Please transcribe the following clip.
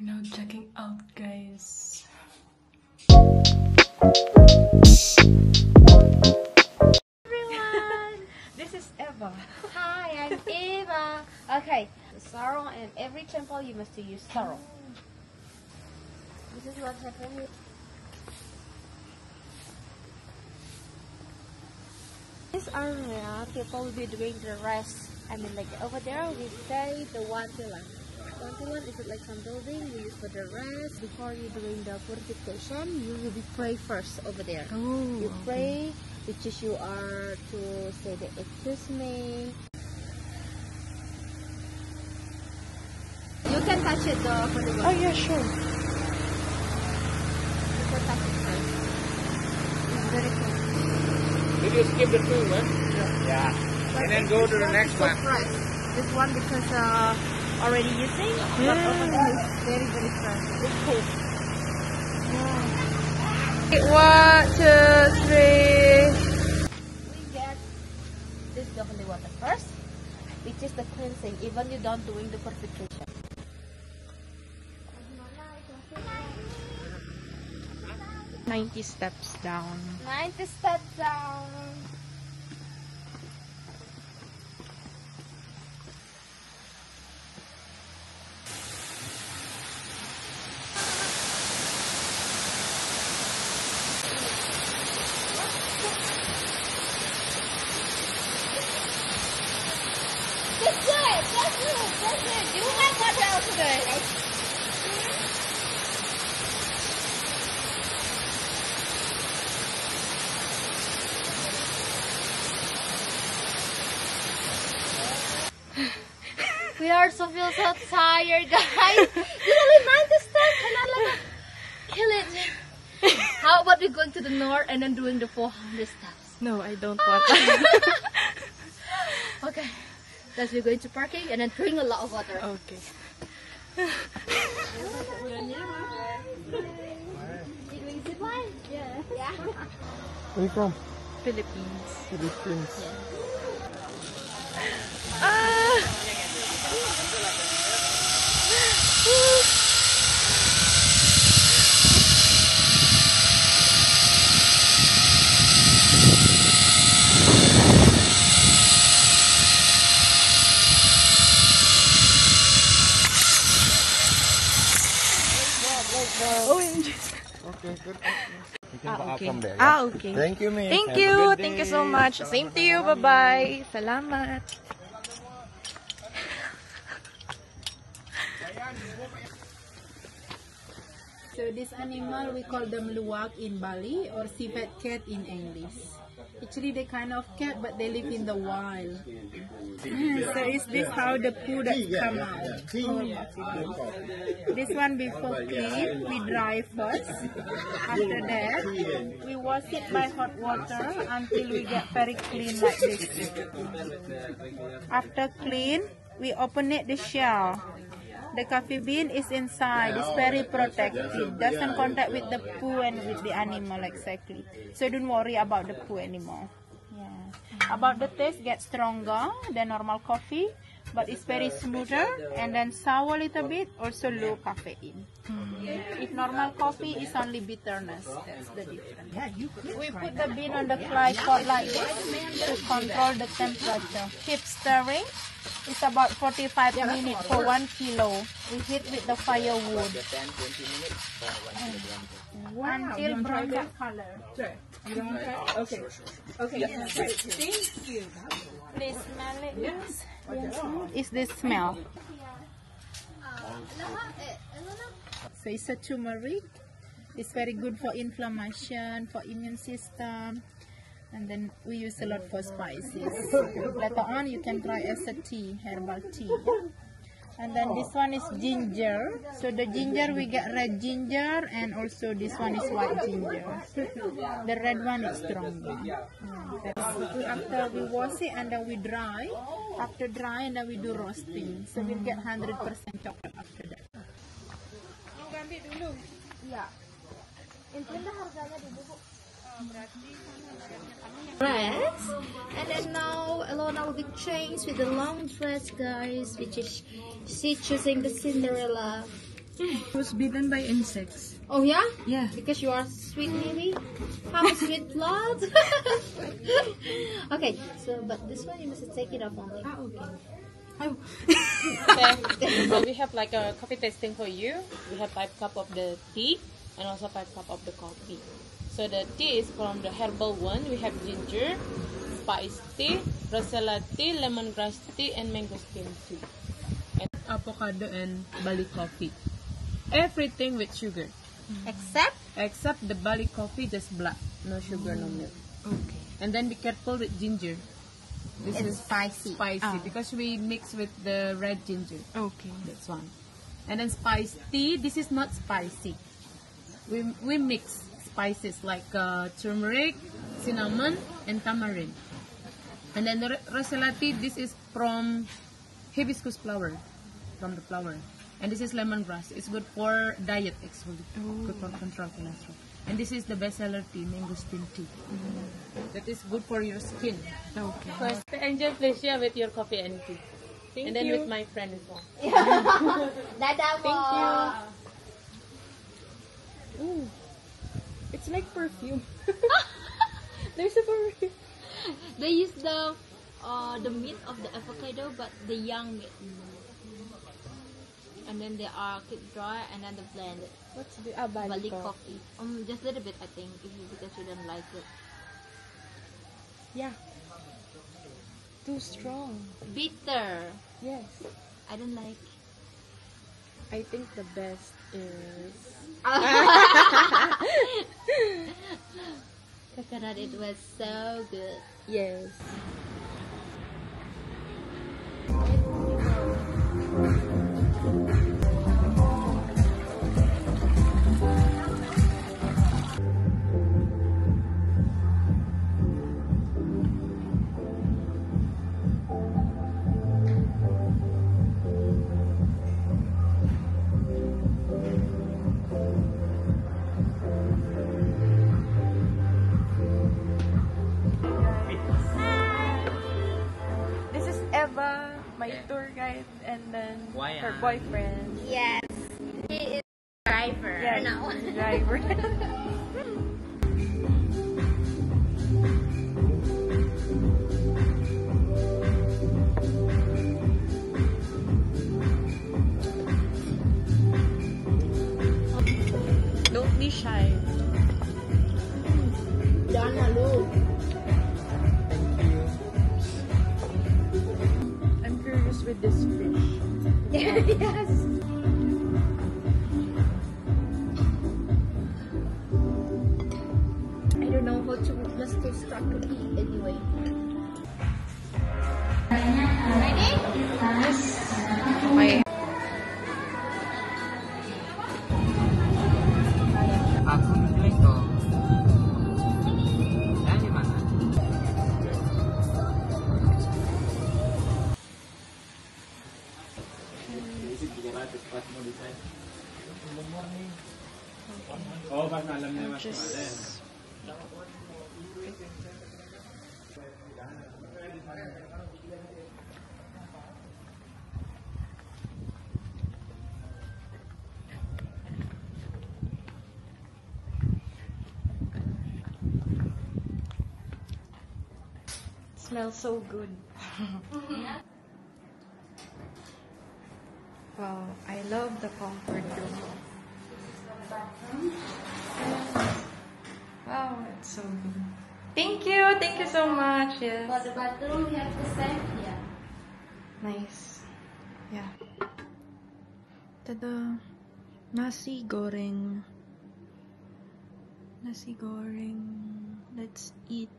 We're now checking out, guys. Everyone, this is Eva. Hi, I'm Eva. Okay, sarong, and every temple you must use sarong. This is what happened. This area, people will be doing the rest. I mean, like over there, we say the Wantilan. Wantilan is like some building we use for the rest. Before you doing the purification, you will be pray first over there. Oh, You pray, which is you are to say the excuse me. You can touch it for the oh yeah, sure. You can touch it first. It's very cool. Did you skip the two, huh? Yeah. But And then go to the next one. Fresh. This one because already using, but over there it's very very fresh. It's cool. One, two, three. We get this the holy water first, which is the cleansing. Even you don't doing the purification. 90 steps down. 90 steps down. Just do it. Just do it. Just do it. You have what else to do it. We are so feel so tired, guys. You only 90 steps and I'm like, kill it. How about we going to the north and then doing the 400 steps? No, I don't want that. Okay. That's we're going to parking and then drink a lot of water. Okay. You doing zip line? Yeah. Yeah. Where are you from? Philippines. Philippines. Ah! OMG. Okay, good. You can go out Okay. from there. Ah, okay. Thank you, May. Thank Have a you. good Thank you day. so much. Same to you. Bye-bye. Salamat. So this animal we call them luwak in Bali or civet cat in English. Actually they kind of cat but they live in the wild. So is this how the poo that come out? This one before clean, we dry first. After that, we wash it by hot water until we get very clean like this. After clean, we open it the shell. The coffee bean is inside. It's very protected. Doesn't contact with the poo and with the animal exactly. So don't worry about the poo anymore. Yeah. About the taste, get stronger than normal coffee, but it's very smoother and then sour a little bit. Also low caffeine. If normal coffee is only bitterness, that's the difference. We put the bean on the clay pot like this to control the temperature. Keep stirring. It's about 45 minutes for 1 kilo. We heat with the firewood until brown color. Okay. Okay. Thank you. Please smell it. Yes. Is this smell? So it's a turmeric. It's very good for inflammation, for immune system. And then we use a lot for spices. Later on, you can try as a tea, herbal tea. And then this one is ginger. So the ginger, we get red ginger, and also this one is white ginger. The red one is stronger. After we wash it and then we dry. After dry, and then we do roasting. So we'll get 100% chocolate after that. Ya. Intinya harganya di buku. Dress, and then now Elona will be changed with the long dress, guys, which is she choosing the Cinderella I was bitten by insects. Oh yeah? Yeah. Because you are sweet, maybe? Have a sweet blood? Okay, so but this one you must take it off only. Ah, okay. Oh. Okay. So we have like a coffee tasting for you. We have 5 cup of the tea and also 5 cup of the coffee. So the tea is from the herbal one. We have ginger, spice tea, rosella tea, lemongrass tea, and mangosteen tea. And avocado and Bali coffee. Everything with sugar. Except the Bali coffee, just black. No sugar, no milk. Okay. And then be careful with ginger. This is spicy. because we mix with the red ginger. Okay. That's one. And then spice tea. This is not spicy. We mix spices like turmeric, cinnamon, and tamarind. And then the rosella tea. This is from hibiscus flower, from the flower. And this is lemongrass. It's good for diet, actually. Good for control cholesterol. And this is the bestseller tea, mangosteen tea. That is good for your skin. Okay. First, Angel, please share with your coffee and tea. And then with my friend as well. Dadah po! Thank you. Ooh. It's like perfume. There's a perfume. They use the meat of the avocado, but the young meat. And then they are keep dry and then they blend it. What's the Bali coffee. Just a little bit, I think, because you don't like it. Yeah. Too strong. Bitter. Yes. I don't like. I think the best is Coconut. It was so good. yes. This is Eva, my tour guide, and then her boyfriend. Yes. He is driver. Yes, No. driver. Don't be shy. Jangan lu. I'm curious with this fish. Yes. I don't know how to must to start to eat anyway. Ready? Okay. Aku pilih kok. Dan di mana? Oh, pas malamnya Mas kemarin. Smells so good. Wow, I love the comfort room. Wow, it's so good. Thank you so much. Yes. For the bathroom, you have to stand here. Nice. Yeah. Tada. Nasi goreng. Nasi goreng. Let's eat.